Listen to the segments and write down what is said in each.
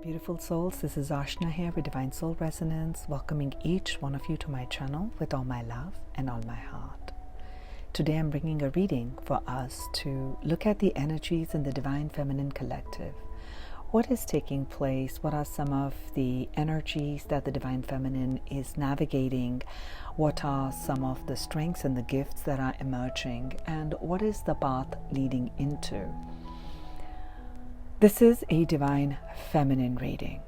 Beautiful souls, this is Archana here with Divine Soul Resonance, welcoming each one of you to my channel with all my love and all my heart. Today I'm bringing a reading for us to look at the energies in the Divine Feminine Collective. What is taking place? What are some of the energies that the Divine Feminine is navigating? What are some of the strengths and the gifts that are emerging? And what is the path leading into? This is a Divine Feminine reading.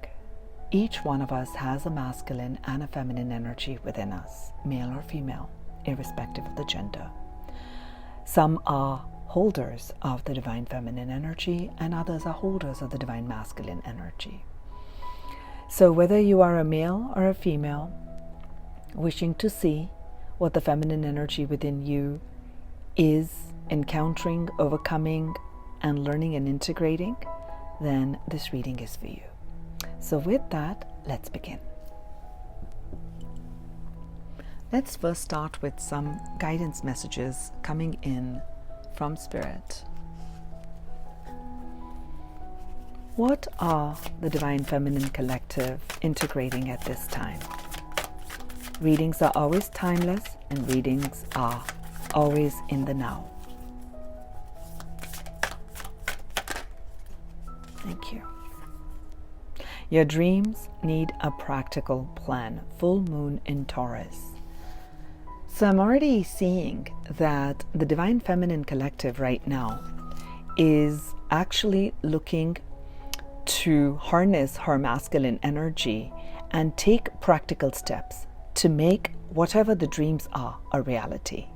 Each one of us has a masculine and a feminine energy within us, male or female, irrespective of the gender. Some are holders of the Divine Feminine energy and others are holders of the Divine Masculine energy. So whether you are a male or a female, wishing to see what the feminine energy within you is encountering, overcoming, and learning and integrating, then this reading is for you. So with that, let's begin. Let's first start with some guidance messages coming in from Spirit. What are the Divine Feminine Collective integrating at this time? Readings are always timeless and readings are always in the now. Thank you. Your dreams need a practical plan. Full moon in Taurus. So I'm already seeing that the Divine Feminine Collective right now is actually looking to harness her masculine energy and take practical steps to make whatever the dreams are a reality.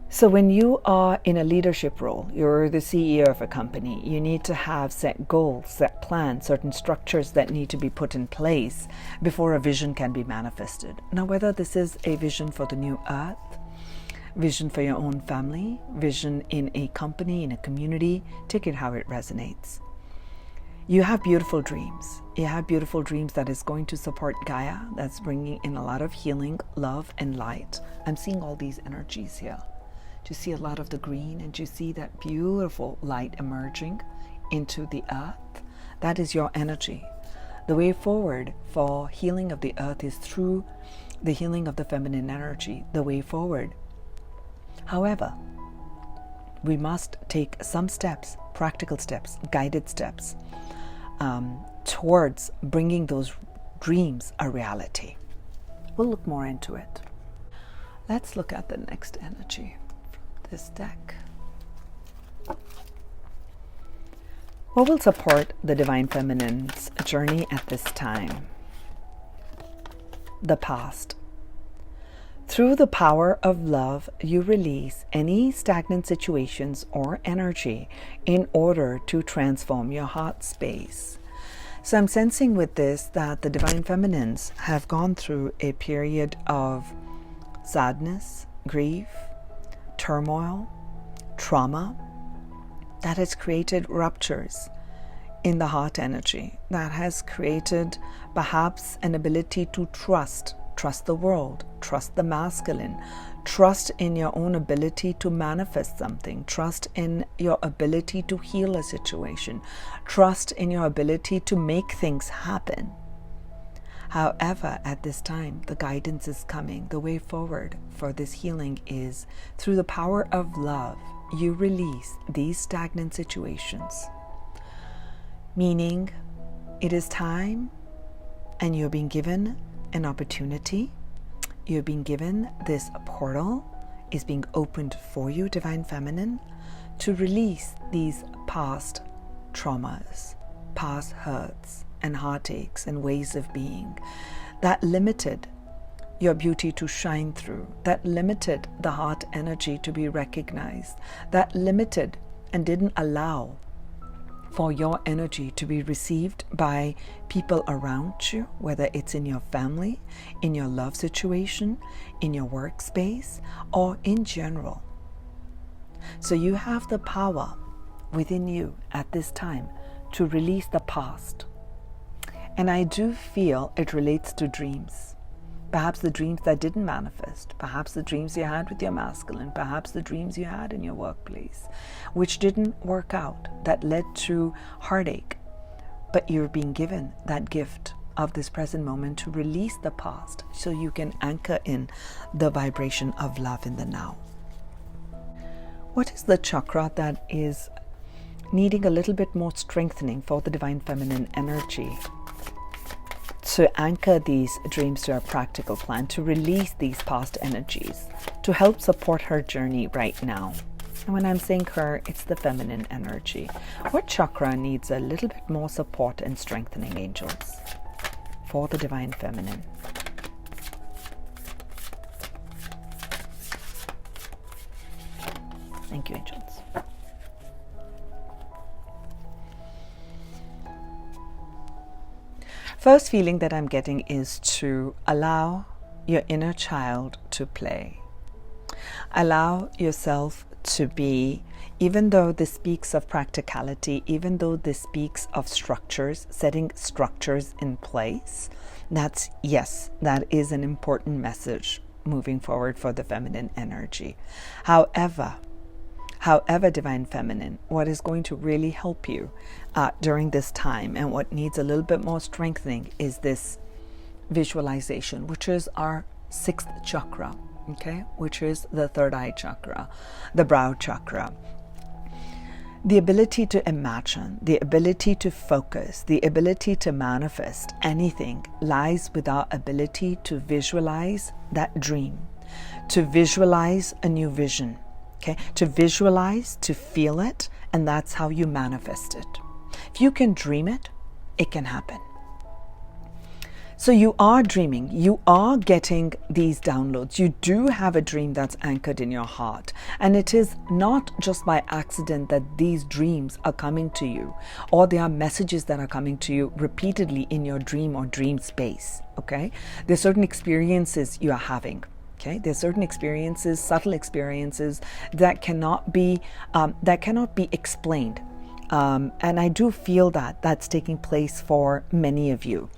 So when you are in a leadership role, you're the CEO of a company, you need to have set goals, set plans, certain structures that need to be put in place before a vision can be manifested. Now, whether this is a vision for the new earth, vision for your own family, vision in a company, in a community, take it how it resonates. You have beautiful dreams. You have beautiful dreams that is going to support Gaia, that's bringing in a lot of healing, love, and light. I'm seeing all these energies here. You see a lot of the green and you see that beautiful light emerging into the earth. That is your energy. The way forward for healing of the earth is through the healing of the feminine energy, the way forward. However, we must take some steps, practical steps, guided steps, towards bringing those dreams a reality. We'll look more into it. Let's look at the next energy. This deck. What will support the Divine Feminine's journey at this time? The past. Through the power of love, you release any stagnant situations or energy in order to transform your heart space. So I'm sensing with this that the Divine Feminines have gone through a period of sadness, grief, turmoil, trauma that has created ruptures in the heart energy, that has created perhaps an ability to trust the world, trust the masculine, trust in your own ability to manifest something, trust in your ability to heal a situation, trust in your ability to make things happen. However, at this time, the guidance is coming. The way forward for this healing is through the power of love, you release these stagnant situations. Meaning, it is time and you're being given an opportunity. You're being given this portal is being opened for you, Divine Feminine, to release these past traumas, past hurts, and heartaches and ways of being that limited your beauty to shine through, that limited the heart energy to be recognized, that limited and didn't allow for your energy to be received by people around you, whether it's in your family, in your love situation, in your workspace, or in general. So you have the power within you at this time to release the past. And I do feel it relates to dreams. Perhaps the dreams that didn't manifest, perhaps the dreams you had with your masculine, perhaps the dreams you had in your workplace, which didn't work out, that led to heartache, but you're being given that gift of this present moment to release the past so you can anchor in the vibration of love in the now. What is the chakra that is needing a little bit more strengthening for the divine feminine energy to anchor these dreams to a practical plan, to release these past energies, to help support her journey right now? And when I'm saying her, it's the feminine energy. What chakra needs a little bit more support and strengthening, angels, for the divine feminine? Thank you, angels. First feeling that I'm getting is to allow your inner child to play. Allow yourself to be, even though this speaks of practicality, even though this speaks of structures, setting structures in place, that is an important message moving forward for the feminine energy. However, divine feminine, what is going to really help you during this time, and what needs a little bit more strengthening, is this visualization, which is our 6th chakra, okay, which is the 3rd eye chakra, the brow chakra. The ability to imagine, the ability to focus, the ability to manifest anything lies with our ability to visualize that dream, to visualize a new vision, okay, to visualize, to feel it, and that's how you manifest it. If you can dream it, it can happen. So you are dreaming, you are getting these downloads. You do have a dream that's anchored in your heart. And it is not just by accident that these dreams are coming to you, or there are messages that are coming to you repeatedly in your dream or dream space, okay? There's certain experiences you are having. Okay, there's certain experiences, subtle experiences that cannot be explained, and I do feel that that's taking place for many of you.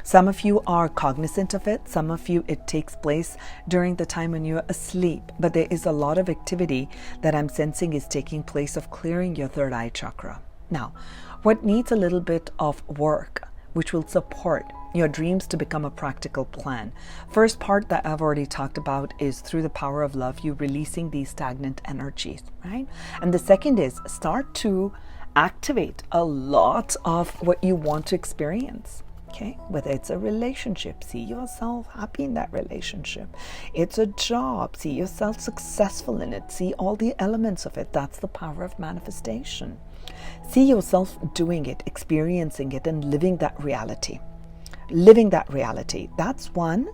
Some of you are cognizant of it. Some of you, it takes place during the time when you're asleep. But there is a lot of activity that I'm sensing is taking place of clearing your 3rd eye chakra. Now, what needs a little bit of work, which will support your dreams to become a practical plan. First part that I've already talked about is through the power of love, you releasing these stagnant energies, right? And the second is start to activate a lot of what you want to experience. Okay, whether it's a relationship, see yourself happy in that relationship. It's a job, see yourself successful in it. See all the elements of it. That's the power of manifestation. See yourself doing it, experiencing it, and living that reality. Living that reality. That's one.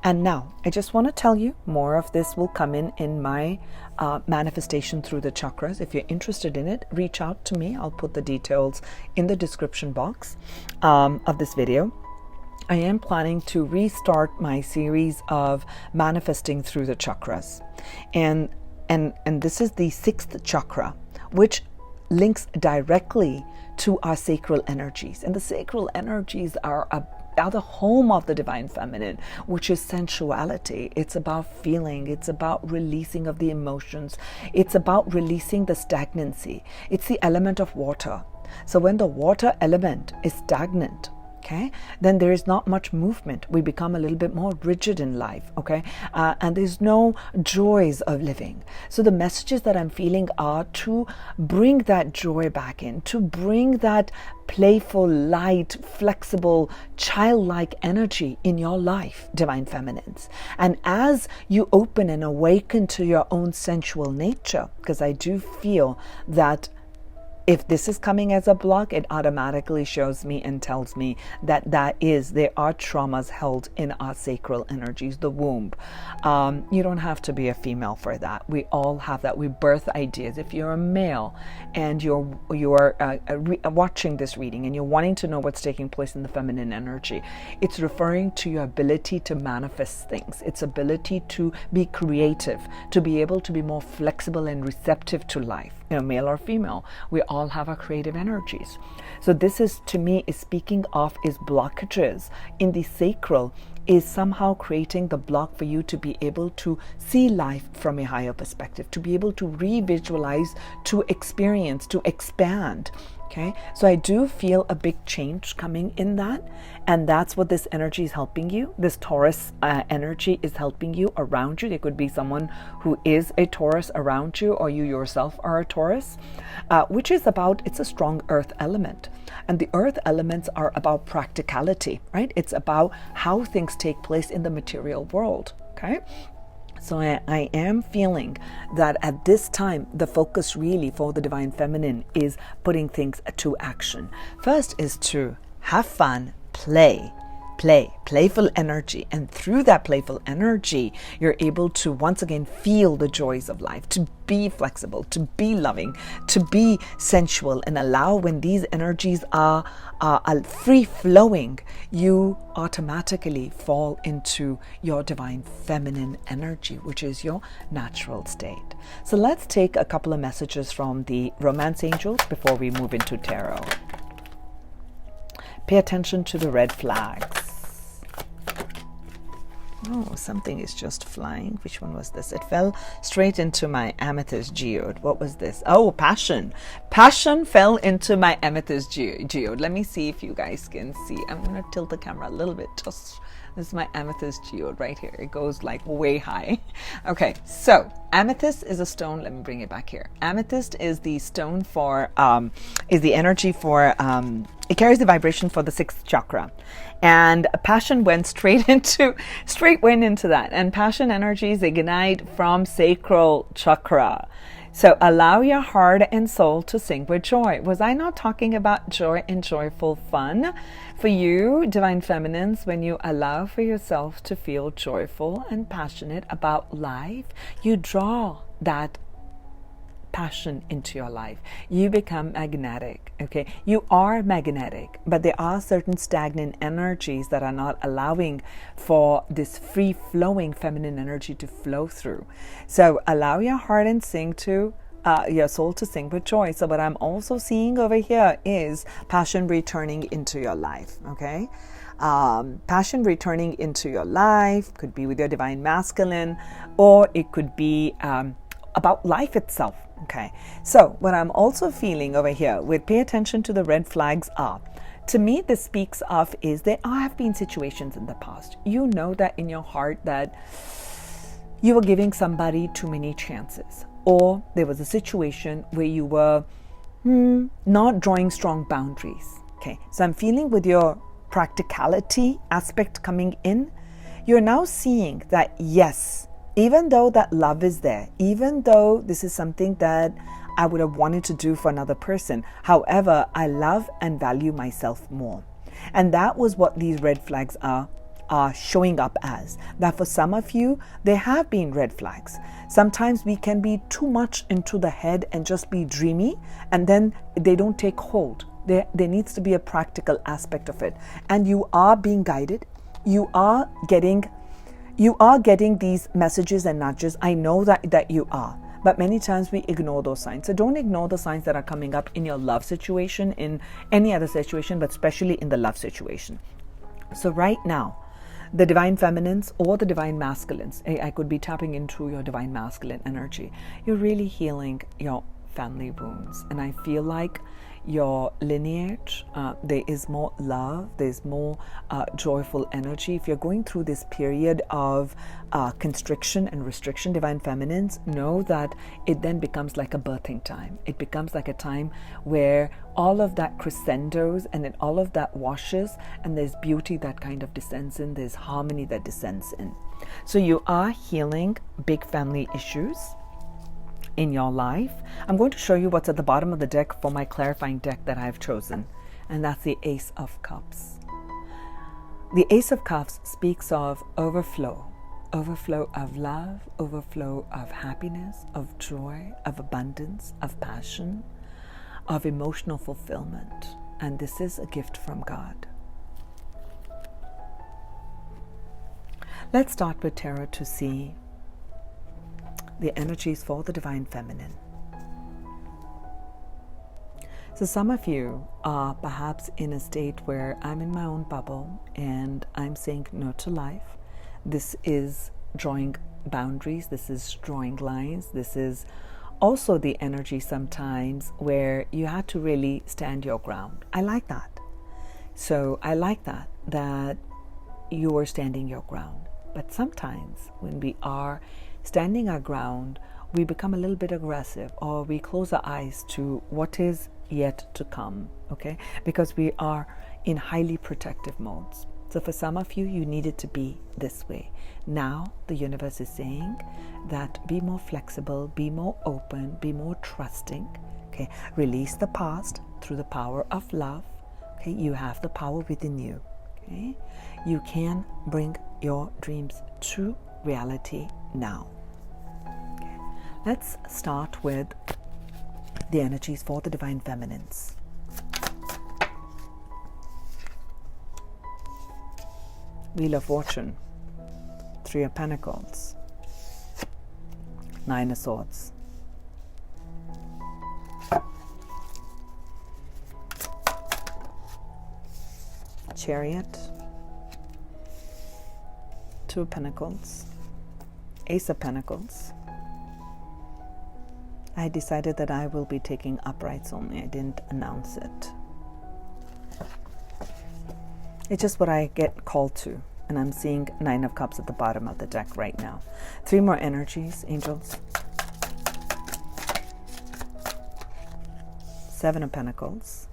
And now, I just want to tell you, more of this will come in my manifestation through the chakras. If you're interested in it, reach out to me. I'll put the details in the description box of this video. I am planning to restart my series of manifesting through the chakras. And this is the 6th chakra, which links directly to our sacral energies. And the sacral energies are the home of the divine feminine, which is sensuality. It's about feeling. It's about releasing of the emotions. It's about releasing the stagnancy. It's the element of water. So when the water element is stagnant, okay, then there is not much movement. We become a little bit more rigid in life, okay, and there's no joys of living. So the messages that I'm feeling are to bring that joy back in, to bring that playful, light, flexible, childlike energy in your life, divine feminines. And as you open and awaken to your own sensual nature, because I do feel that if this is coming as a block, it automatically shows me and tells me that there are traumas held in our sacral energies, the womb. You don't have to be a female for that. We all have that. We birth ideas. If you're a male and you're watching this reading and you're wanting to know what's taking place in the feminine energy, it's referring to your ability to manifest things. Its ability to be creative, to be able to be more flexible and receptive to life. Male or female, we all have our creative energies. So this is, to me, is speaking of is blockages in the sacral, is somehow creating the block for you to be able to see life from a higher perspective, to be able to re-visualize, to experience, to expand Okay, so I do feel a big change coming in that, and that's what this energy is helping you. This Taurus energy is helping you around you. There could be someone who is a Taurus around you, or you yourself are a Taurus, which is about, it's a strong earth element. And the earth elements are about practicality, right? It's about how things take place in the material world, okay? So I am feeling that at this time, the focus really for the Divine Feminine is putting things to action. First is to have fun, playful energy. And through that playful energy, you're able to once again feel the joys of life, to be flexible, to be loving, to be sensual, and allow when these energies are free flowing, you automatically fall into your Divine Feminine energy, which is your natural state. So let's take a couple of messages from the Romance Angels before we move into Tarot. Pay attention to the red flags. Oh, something is just flying. Which one was this? It fell straight into my amethyst geode. What was this? Oh, passion. Passion fell into my amethyst geode. Let me see if you guys can see. I'm going to tilt the camera a little bit. This is my amethyst geode right here. It goes like way high. Okay, so amethyst is a stone. Let me bring it back here. Amethyst is the stone for, is the energy for, it carries the vibration for the 6th chakra. And passion went straight into that. And passion energies ignite from sacral chakra. So allow your heart and soul to sing with joy. Was I not talking about joy and joyful fun? For you, Divine Feminines, when you allow for yourself to feel joyful and passionate about life, you draw that passion into your life. You become magnetic, okay? You are magnetic, but there are certain stagnant energies that are not allowing for this free-flowing feminine energy to flow through. So allow your heart and sing to your soul to sing with joy. So what I'm also seeing over here is passion returning into your life, okay? Passion returning into your life could be with your Divine Masculine, or it could be about life itself. Okay, so what I'm also feeling over here with pay attention to the red flags are, to me this speaks of is there have been situations in the past. You know that in your heart that you were giving somebody too many chances, or there was a situation where you were not drawing strong boundaries. Okay, so I'm feeling with your practicality aspect coming in, you're now seeing that yes, even though that love is there, even though this is something that I would have wanted to do for another person, however, I love and value myself more. And that was what these red flags are showing up as. That for some of you, there have been red flags. Sometimes we can be too much into the head and just be dreamy, and then they don't take hold. There needs to be a practical aspect of it. And you are being guided. You are getting these messages and nudges. I know that you are, but many times we ignore those signs. So don't ignore the signs that are coming up in your love situation, in any other situation, but especially in the love situation. So right now, the Divine Feminines or the Divine Masculines, I could be tapping into your Divine Masculine energy. You're really healing your family wounds. And I feel like your lineage, there is more love, there's more joyful energy. If you're going through this period of constriction and restriction, Divine Feminines, know that it then becomes like a birthing time. It becomes like a time where all of that crescendos and then all of that washes, and there's beauty that kind of descends in, there's harmony that descends in. So you are healing big family issues in your life. I'm going to show you what's at the bottom of the deck for my clarifying deck that I've chosen, and that's the Ace of Cups. The Ace of Cups speaks of overflow of love, overflow of happiness, of joy, of abundance, of passion, of emotional fulfillment, and this is a gift from God. Let's start with tarot to see the energies for the Divine Feminine. So some of you are perhaps in a state where I'm in my own bubble and I'm saying no to life. This is drawing boundaries. This is drawing lines. This is also the energy sometimes where you had to really stand your ground. I like that. So I like that you are standing your ground. But sometimes when we are standing our ground, we become a little bit aggressive, or we close our eyes to what is yet to come, okay? Because we are in highly protective modes. So for some of you, you needed to be this way. Now the universe is saying that be more flexible, be more open, be more trusting, okay? Release the past through the power of love, okay? You have the power within you, okay? You can bring your dreams to reality now. Okay. Let's start with the energies for the divine feminines. Wheel of Fortune, Three of Pentacles, Nine of Swords, Chariot, Two of Pentacles, Ace of Pentacles. I decided that I will be taking uprights only. I didn't announce it. It's just what I get called to. And I'm seeing Nine of Cups at the bottom of the deck right now. Three more energies, angels. Seven of Pentacles.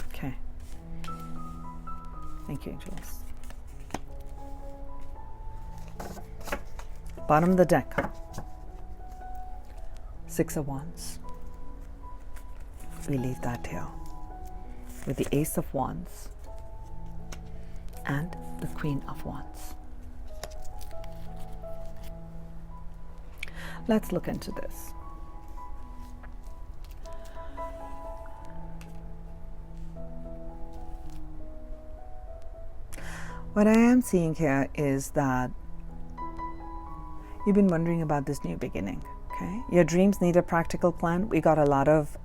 Okay. Thank you, angels. Bottom of the deck, Six of Wands. We leave that here with the Ace of Wands and the Queen of Wands. Let's look into this. What I am seeing here is that you've been wondering about this new beginning, okay? Your dreams need a practical plan. We got a lot of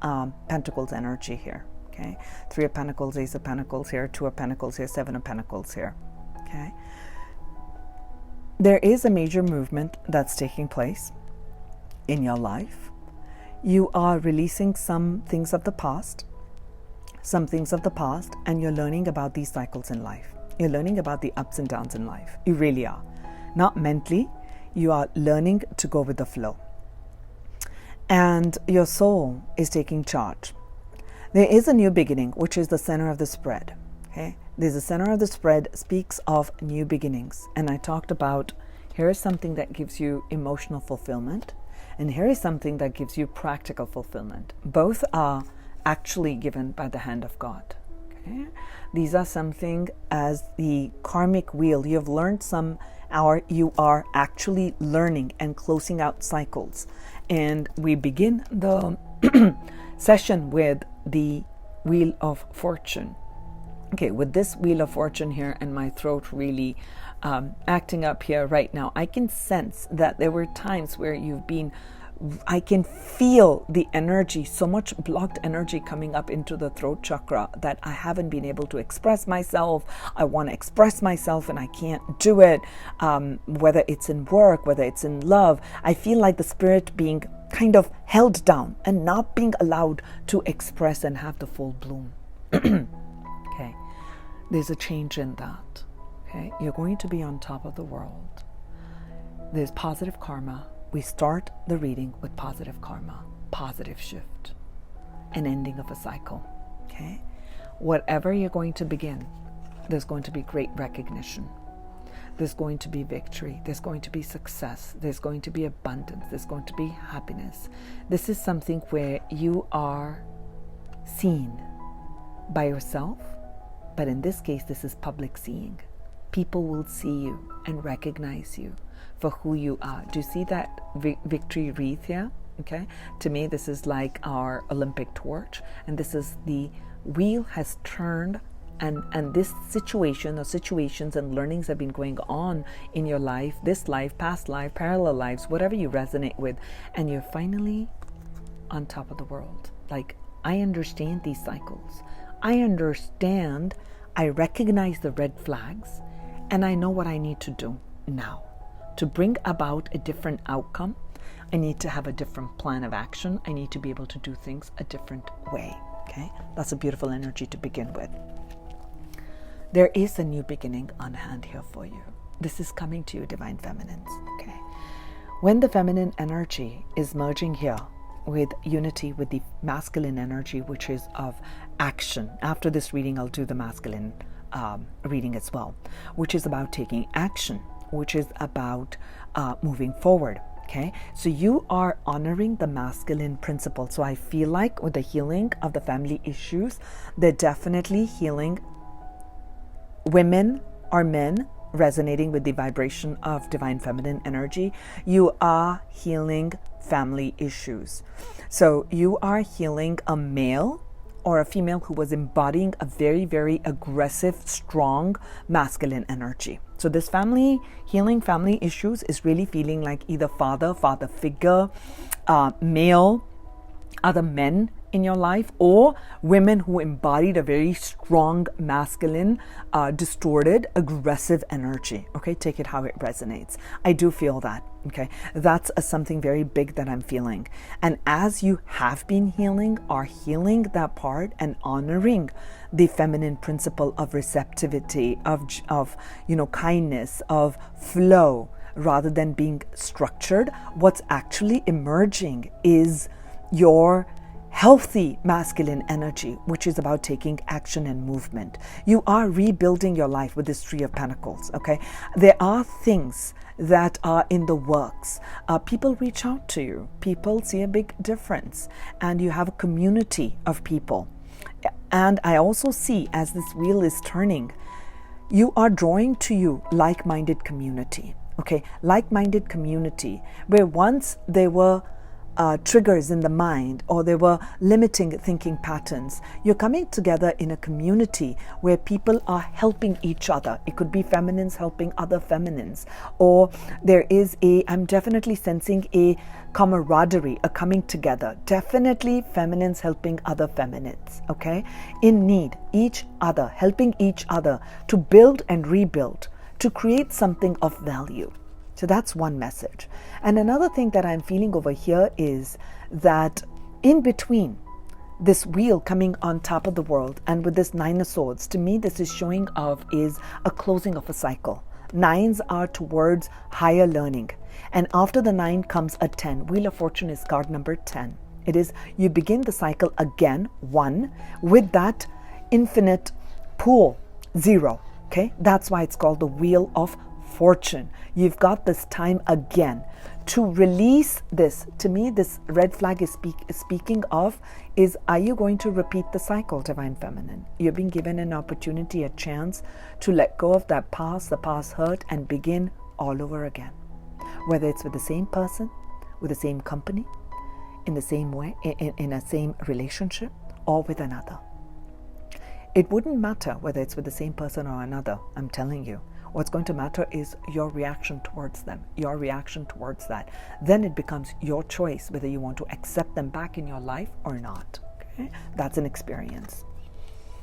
Pentacles energy here, okay? Three of Pentacles, Ace of Pentacles here, Two of Pentacles here, Seven of Pentacles here, okay? There is a major movement that's taking place in your life. You are releasing some things of the past, and you're learning about these cycles in life. You're learning about the ups and downs in life. You really are. Not mentally. You are learning to go with the flow. And your soul is taking charge. There is a new beginning, which is the center of the spread. Okay? There's the center of the spread speaks of new beginnings. And I talked about, here is something that gives you emotional fulfillment, and here is something that gives you practical fulfillment. Both are actually given by the hand of God. Okay? These are something as the karmic wheel. You have learned some, or you are actually learning and closing out cycles. And we begin the session with the Wheel of Fortune. Okay, with this Wheel of Fortune here and my throat really acting up here right now, I can sense that there were times where I can feel the energy, so much blocked energy coming up into the throat chakra that I haven't been able to express myself. I want to express myself and I can't do it. Whether it's in work, whether it's in love, I feel like the spirit being kind of held down and not being allowed to express and have the full bloom. Okay, there's a change in that. Okay, you're going to be on top of the world. There's positive karma. We start the reading with positive karma, positive shift, an ending of a cycle, okay? Whatever you're going to begin, there's going to be great recognition. There's going to be victory. There's going to be success. There's going to be abundance. There's going to be happiness. This is something where you are seen by yourself, but in this case, this is public seeing. People will see you and recognize you for who you are. Do you see that victory wreath here? Okay, to me this is like our Olympic torch, and this is the wheel has turned, and this situation or situations and learnings have been going on in your life, this life, past life, parallel lives, whatever you resonate with, and you're finally on top of the world, like I understand these cycles. I understand, I recognize the red flags, and I know what I need to do now. To bring about a different outcome, I need to have a different plan of action. I need to be able to do things a different way. Okay? That's a beautiful energy to begin with. There is a new beginning on hand here for you. This is coming to you, Divine Feminines. Okay? When the feminine energy is merging here with unity with the masculine energy, which is of action. After this reading, I'll do the masculine reading as well, which is about taking action, which is about moving forward. Okay, so you are honoring the masculine principle. So I feel like with the healing of the family issues, they're definitely healing women or men resonating with the vibration of divine feminine energy. You are healing family issues. So you are healing a male or a female who was embodying a very, very aggressive, strong masculine energy. So this healing family issues is really feeling like either father figure, male, other men in your life, or women who embodied a very strong masculine, distorted, aggressive energy. Okay, take it how it resonates. I do feel that. Okay, that's something very big that I'm feeling. And as you have been healing, are healing that part and honoring the feminine principle of receptivity, of kindness, of flow, rather than being structured, what's actually emerging is your healthy masculine energy, which is about taking action and movement. You are rebuilding your life with this Three of Pentacles. Okay, there are things that are in the works. People reach out to you. People see a big difference, and you have a community of people. And I also see, as this wheel is turning, you are drawing to you like-minded community. Okay, like-minded community where once there were triggers in the mind, or there were limiting thinking patterns. You're coming together in a community where people are helping each other. It could be feminines helping other feminines, or there is I'm definitely sensing a camaraderie, a coming together. Definitely feminines helping other feminines, okay? In need, each other, helping each other to build and rebuild, to create something of value. So that's one message. And another thing that I'm feeling over here is that in between this wheel coming on top of the world and with this Nine of Swords, to me this is showing of is a closing of a cycle. Nines are towards higher learning. And after the 9 comes a 10. Wheel of Fortune is card number 10. It is you begin the cycle again, 1, with that infinite pool, 0. Okay, that's why it's called the Wheel of Fortune. You've got this time again to release this. To me, this red flag is speaking of is, are you going to repeat the cycle, Divine Feminine? You're being given an opportunity, a chance to let go of that past, the past hurt, and begin all over again. Whether it's with the same person, with the same company, in the same way, in a same relationship, or with another. It wouldn't matter whether it's with the same person or another, I'm telling you. What's going to matter is your reaction towards them, your reaction towards that. Then it becomes your choice whether you want to accept them back in your life or not. Okay? That's an experience.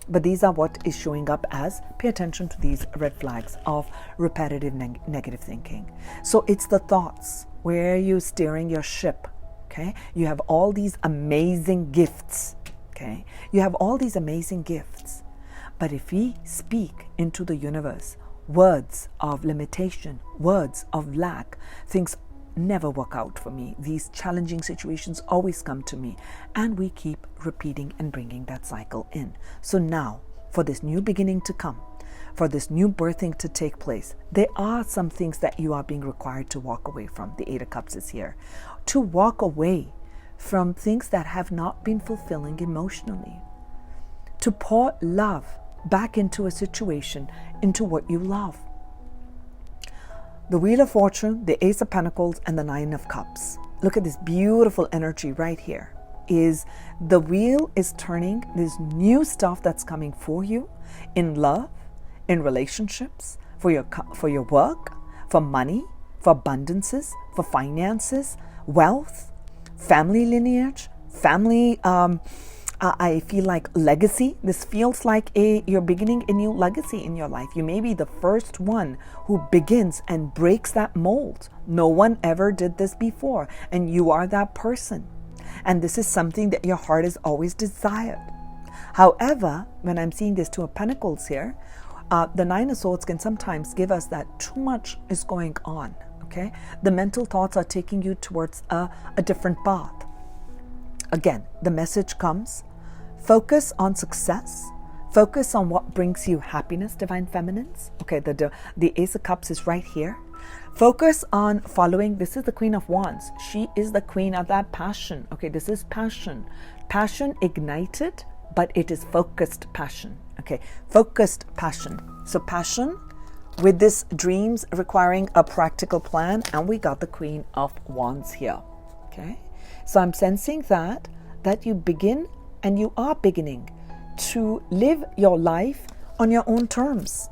But these are what is showing up as, pay attention to these red flags of repetitive negative thinking. So it's the thoughts. Where are you steering your ship? Okay? You have all these amazing gifts. Okay? You have all these amazing gifts. But if we speak into the universe, words of limitation, words of lack, things never work out for me. These challenging situations always come to me, and we keep repeating and bringing that cycle in. So now, for this new beginning to come, for this new birthing to take place, there are some things that you are being required to walk away from. The Eight of Cups is here. To walk away from things that have not been fulfilling emotionally. To pour love back into a situation, into what you love. The Wheel of Fortune, the Ace of Pentacles, and the Nine of Cups. Look at this beautiful energy right here. Is the wheel is turning. There's new stuff that's coming for you in love, in relationships, for your work, for money, for abundances, for finances, wealth, family lineage, family I feel like legacy. This feels like you're beginning a new legacy in your life. You may be the first one who begins and breaks that mold. No one ever did this before, and you are that person. And this is something that your heart has always desired. However, when I'm seeing this Two of Pentacles here, the Nine of Swords can sometimes give us that too much is going on. Okay, the mental thoughts are taking you towards a different path. Again, the message comes: focus on success. Focus on what brings you happiness, Divine Feminines. Okay, the Ace of Cups is right here. Focus on following. This is the Queen of Wands. She is the queen of that passion. Okay, this is passion. Passion ignited, but it is focused passion. Okay, focused passion. So passion with this dreams requiring a practical plan, and we got the Queen of Wands here. Okay, so I'm sensing that you begin, and you are beginning to live your life on your own terms,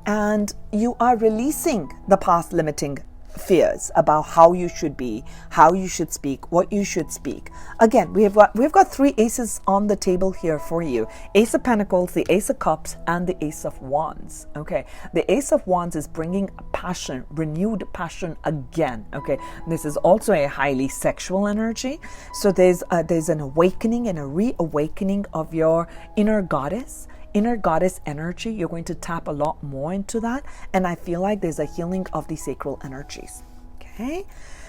and you are releasing the past limiting fears about how you should be, how you should speak, what you should speak. Again, we've got three aces on the table here for you: Ace of Pentacles, the Ace of Cups, and the Ace of Wands. Okay, the Ace of Wands is bringing passion, renewed passion again. Okay, this is also a highly sexual energy. So there's an awakening and a reawakening of your inner goddess energy. You're going to tap a lot more into that, and I feel like there's a healing of the sacral energies. Okay,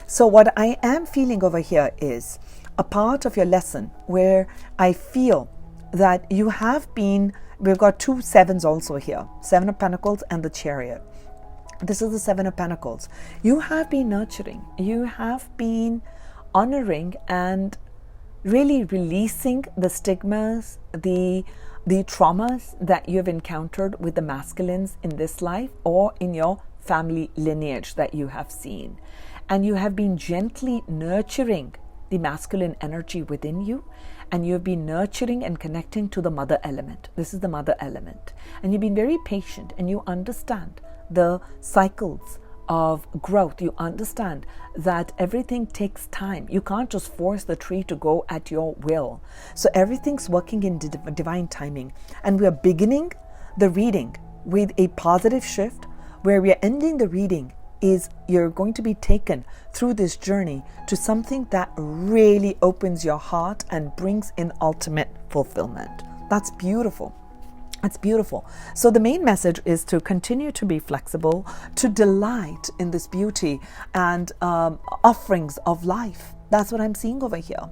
so what I am feeling over here is a part of your lesson where I feel that you have been, we've got two sevens also here, Seven of Pentacles and the Chariot. This is the Seven of Pentacles. You have been nurturing, you have been honoring and really releasing the stigmas, the traumas that you've encountered with the masculines in this life or in your family lineage that you have seen. And you have been gently nurturing the masculine energy within you, and you've been nurturing and connecting to the mother element. This is the mother element. And you've been very patient, and you understand the cycles of growth. You understand that everything takes time. You can't just force the tree to go at your will. So everything's working in divine timing. And we are beginning the reading with a positive shift, where we are ending the reading is you're going to be taken through this journey to something that really opens your heart and brings in ultimate fulfillment. That's beautiful. It's beautiful. So the main message is to continue to be flexible, to delight in this beauty and offerings of life. That's what I'm seeing over here.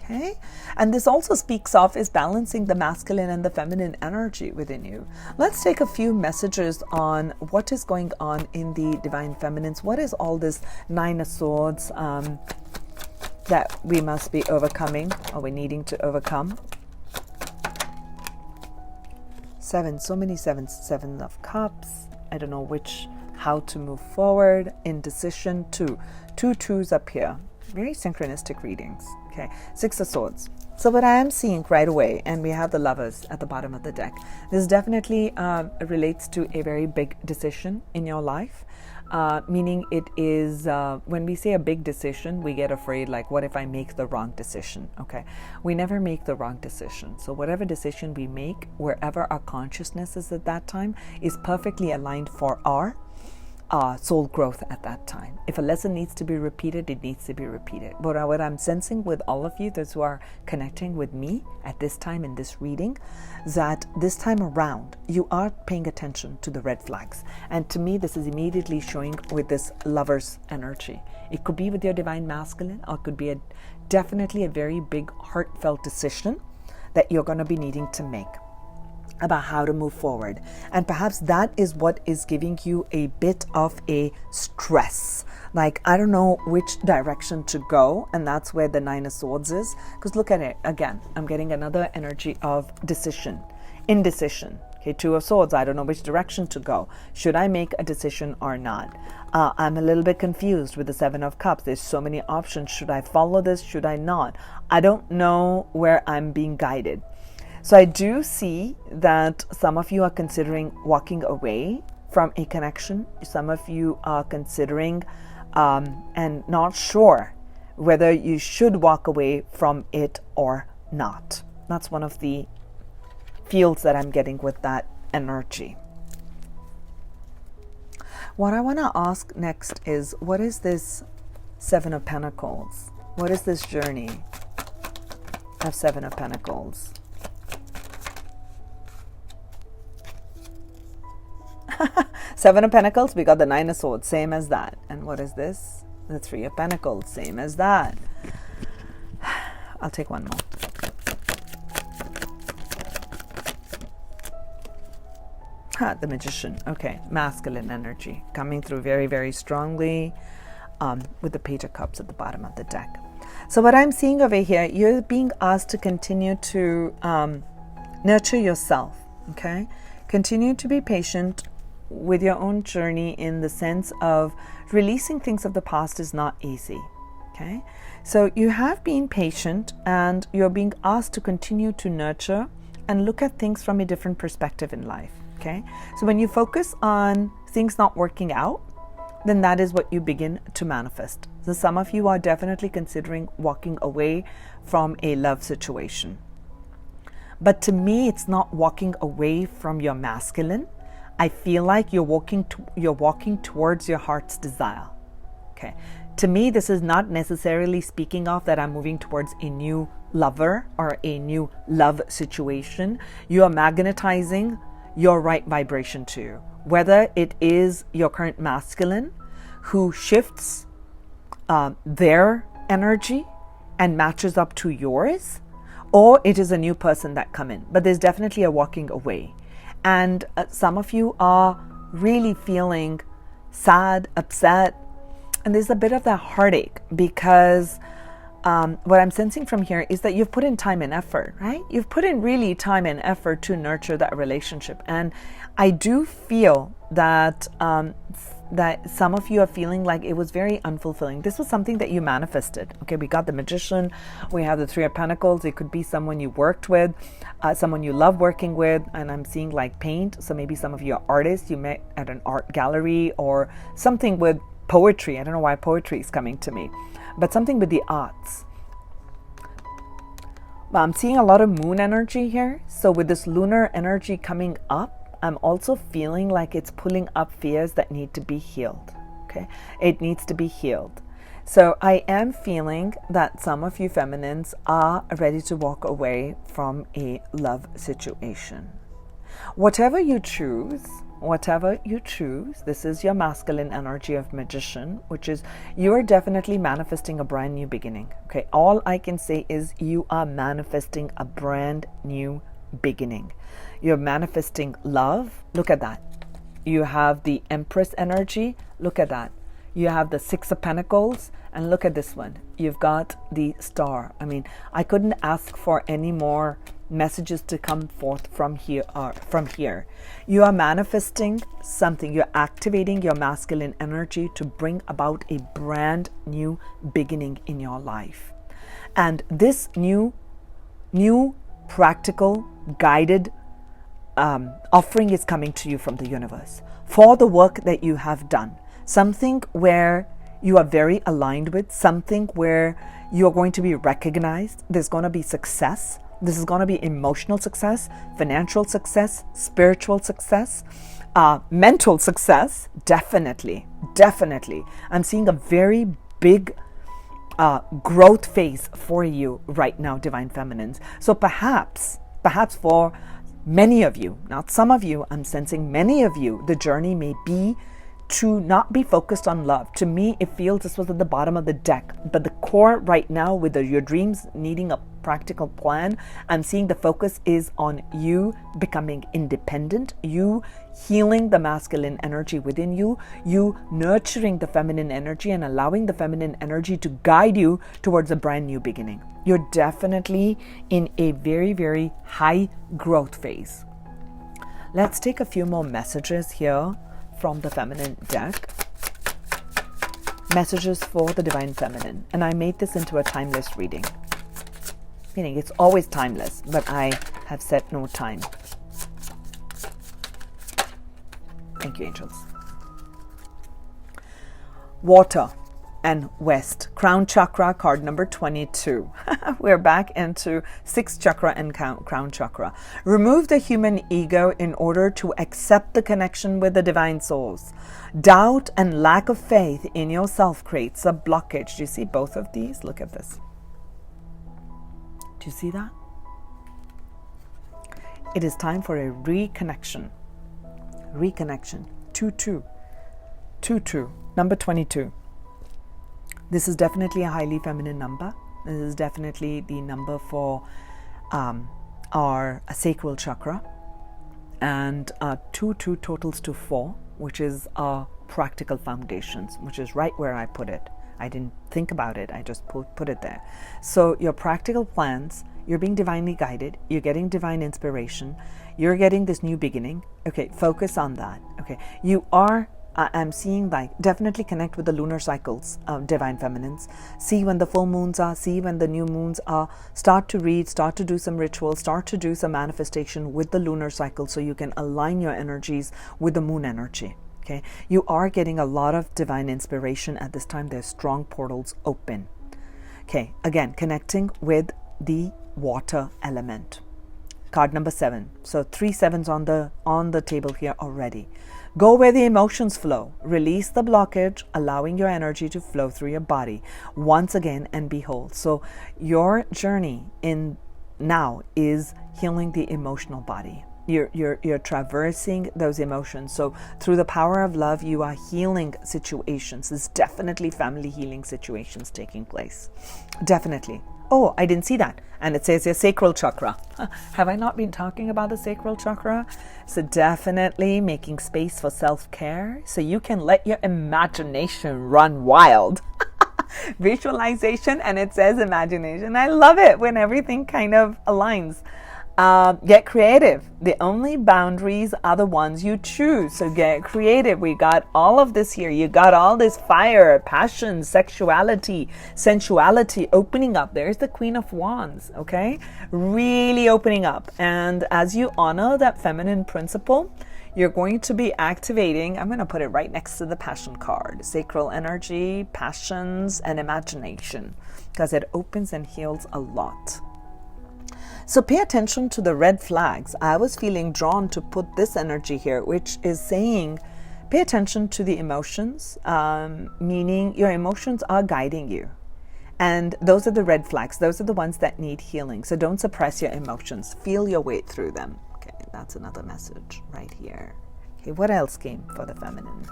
Okay, and this also speaks of is balancing the masculine and the feminine energy within you. Let's take a few messages on what is going on in the Divine Feminines. What is all this Nine of Swords that we must be overcoming, or we're needing to overcome? Seven, so many sevens. Seven of Cups. I don't know how to move forward. Indecision. Two twos up here. Very synchronistic readings. Okay, Six of Swords. So what I am seeing right away, and we have the Lovers at the bottom of the deck. This definitely relates to a very big decision in your life. Meaning it is, when we say a big decision, we get afraid, like, what if I make the wrong decision? Okay, we never make the wrong decision. So whatever decision we make, wherever our consciousness is at that time, is perfectly aligned for our soul growth at that time. If a lesson needs to be repeated, it needs to be repeated. But what I'm sensing with all of you, those who are connecting with me at this time in this reading, that this time around, you are paying attention to the red flags. And to me, this is immediately showing with this Lover's energy. It could be with your Divine Masculine, or it could be definitely a very big heartfelt decision that you're going to be needing to make about how to move forward. And perhaps that is what is giving you a bit of a stress, like, I don't know which direction to go. And that's where the Nine of Swords is, because look at it again. I'm getting another energy of decision, indecision. Okay, Two of Swords. I don't know which direction to go. Should I make a decision or not? I'm a little bit confused with the Seven of Cups. There's so many options. Should I follow this? Should I not? I don't know where I'm being guided. So I do see that some of you are considering walking away from a connection. Some of you are considering and not sure whether you should walk away from it or not. That's one of the feels that I'm getting with that energy. What I want to ask next is, what is this Seven of Pentacles? What is this journey of Seven of Pentacles? Seven of Pentacles, we got the Nine of Swords, same as that. And what is this? The Three of Pentacles, same as that. I'll take one more. The Magician. Okay, masculine energy coming through very, very strongly, with the Page of Cups at the bottom of the deck. So what I'm seeing over here, you're being asked to continue to nurture yourself, okay? Continue to be patient with your own journey, in the sense of releasing things of the past is not easy, okay? So you have been patient, and you're being asked to continue to nurture and look at things from a different perspective in life, okay? So when you focus on things not working out, then that is what you begin to manifest. So some of you are definitely considering walking away from a love situation. But to me, it's not walking away from your masculine. I feel like you're walking towards your heart's desire. Okay. To me, this is not necessarily speaking of that I'm moving towards a new lover or a new love situation. You are magnetizing your right vibration to you. Whether it is your current masculine who shifts their energy and matches up to yours, or it is a new person that come in. But there's definitely a walking away. And some of you are really feeling sad, upset, and there's a bit of that heartache, because what I'm sensing from here is that you've put in time and effort, right? You've put in really time and effort to nurture that relationship. And I do feel that that some of you are feeling like it was very unfulfilling. This was something that you manifested. Okay, we got the Magician, we have the Three of Pentacles. It could be someone you worked with, someone you love working with, and I'm seeing like paint. So maybe some of you are artists you met at an art gallery, or something with poetry. I don't know why poetry is coming to me, but something with the arts. I'm seeing a lot of moon energy here. So with this lunar energy coming up, I'm also feeling like it's pulling up fears that need to be healed. Okay, it needs to be healed. So I am feeling that some of you feminines are ready to walk away from a love situation. Whatever you choose, this is your masculine energy of Magician, which is you are definitely manifesting a brand new beginning. Okay, all I can say is you are manifesting a brand new beginning. You're manifesting love. Look at that. You have the Empress energy. Look at that. You have the Six of Pentacles, and look at this one. You've got the Star. I mean, I couldn't ask for any more messages to come forth from here. You are manifesting something. You're activating your masculine energy to bring about a brand new beginning in your life. And this new practical, guided offering is coming to you from the universe for the work that you have done. Something where you are very aligned with, something where you're going to be recognized. There's going to be success. This is going to be emotional success, financial success, spiritual success, mental success. Definitely. I'm seeing a very big growth phase for you right now, Divine Feminines. So perhaps for many of you, not some of you, I'm sensing many of you, the journey may be to not be focused on love. To me, it feels this was at the bottom of the deck, but the core right now with your dreams needing a practical plan, I'm seeing the focus is on you becoming independent, you healing the masculine energy within you, you nurturing the feminine energy and allowing the feminine energy to guide you towards a brand new beginning. You're definitely in a very, very high growth phase. Let's take a few more messages here from the feminine deck. Messages for the Divine Feminine. And I made this into a timeless reading. Meaning it's always timeless, but I have set no time. Thank you, angels. Water. and west. Crown chakra, card number 22. We're back into 6th chakra and crown chakra. Remove the human ego in order to accept the connection with the divine source. Doubt and lack of faith in yourself creates a blockage. Do you see both of these? Look at this. Do you see that? It is time for a reconnection. Reconnection. 2-2. Number 22. This is definitely a highly feminine number. This is definitely the number for our sacral chakra. And 2-2 totals to 4, which is our practical foundations, which is right where I put it. I didn't think about it. I just put it there. So your practical plans, you're being divinely guided. You're getting divine inspiration. You're getting this new beginning. Okay, focus on that. Okay, you are... I'm seeing like definitely connect with the lunar cycles of divine feminines. See when the full moons are, see when the new moons are. Start to read, start to do some rituals, start to do some manifestation with the lunar cycle so you can align your energies with the moon energy. Okay, you are getting a lot of divine inspiration at this time. There's strong portals open. Okay, again, connecting with the water element. Card number 7. So 3 7s on the table here already. Go where the emotions flow. Release the blockage, allowing your energy to flow through your body once again and behold. So your journey in now is healing the emotional body. You're traversing those emotions. So through the power of love, you are healing situations. There's definitely family healing situations taking place. Definitely. Oh, I didn't see that. And it says your sacral chakra. Have I not been talking about the sacral chakra? So definitely making space for self-care so you can let your imagination run wild. Visualization, and it says imagination. I love it when everything kind of aligns. Get creative. The only boundaries are the ones you choose. So get creative. We got all of this here. You got all this fire, passion, sexuality, sensuality opening up. There's the Queen of Wands, okay? Really opening up. And as you honor that feminine principle, you're going to be activating, I'm going to put it right next to the passion card, sacral energy, passions, and imagination, because it opens and heals a lot. So pay attention to the red flags. I was feeling drawn to put this energy here, which is saying pay attention to the emotions, meaning your emotions are guiding you. And those are the red flags. Those are the ones that need healing. So don't suppress your emotions. Feel your way through them. Okay, that's another message right here. Okay, what else came for the feminine?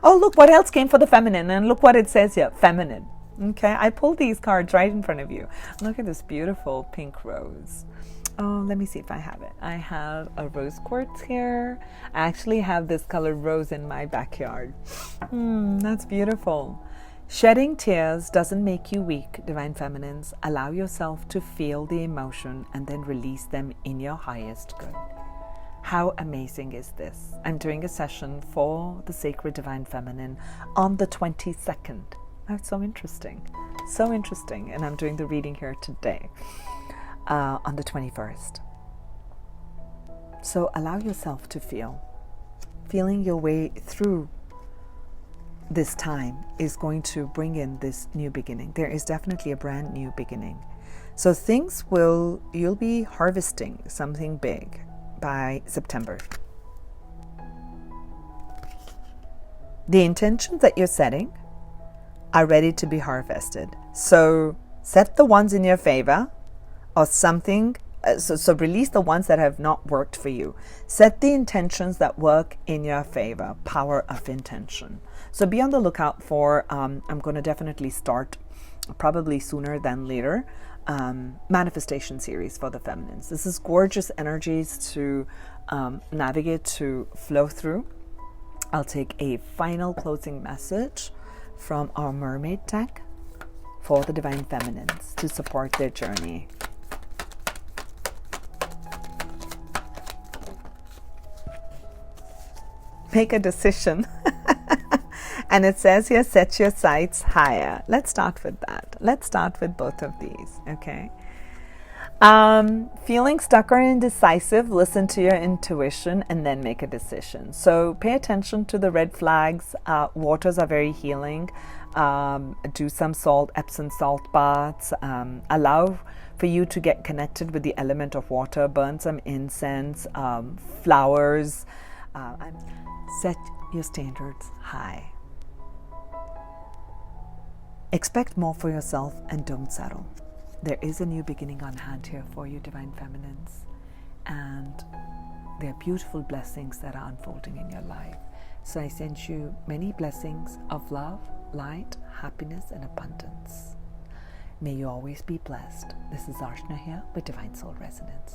Oh, look what else came for the feminine. And look what it says here, feminine. Okay, I pulled these cards right in front of you. Look at this beautiful pink rose. Oh, let me see if I have it. I have a rose quartz here. I actually have this colored rose in my backyard. That's beautiful. Shedding tears doesn't make you weak, Divine Feminines. Allow yourself to feel the emotion and then release them in your highest good. How amazing is this? I'm doing a session for the Sacred Divine Feminine on the 22nd. That's so interesting. So interesting. And I'm doing the reading here today on the 21st. So allow yourself to feel. Feeling your way through this time is going to bring in this new beginning. There is definitely a brand new beginning. So you'll be harvesting something big by September. The intentions that you're setting are ready to be harvested. So set the ones in your favor or something. So release the ones that have not worked for you. Set the intentions that work in your favor. Power of intention. So be on the lookout for, I'm going to definitely start probably sooner than later, manifestation series for the feminines. This is gorgeous energies to navigate, to flow through. I'll take a final closing message from our mermaid deck for the Divine Feminines to support their journey. Make a decision. And it says here, set your sights higher. Let's start with that. Let's start with both of these, okay? Feeling stuck or indecisive, listen to your intuition and then make a decision. So pay attention to the red flags. Waters are very healing. Do some Epsom salt baths. Allow for you to get connected with the element of water. Burn some incense, flowers. Set your standards high. Expect more for yourself and don't settle. There is a new beginning on hand here for you, Divine Feminines, and there are beautiful blessings that are unfolding in your life. So I send you many blessings of love, light, happiness, and abundance. May you always be blessed. This is Archana here with Divine Soul Resonance.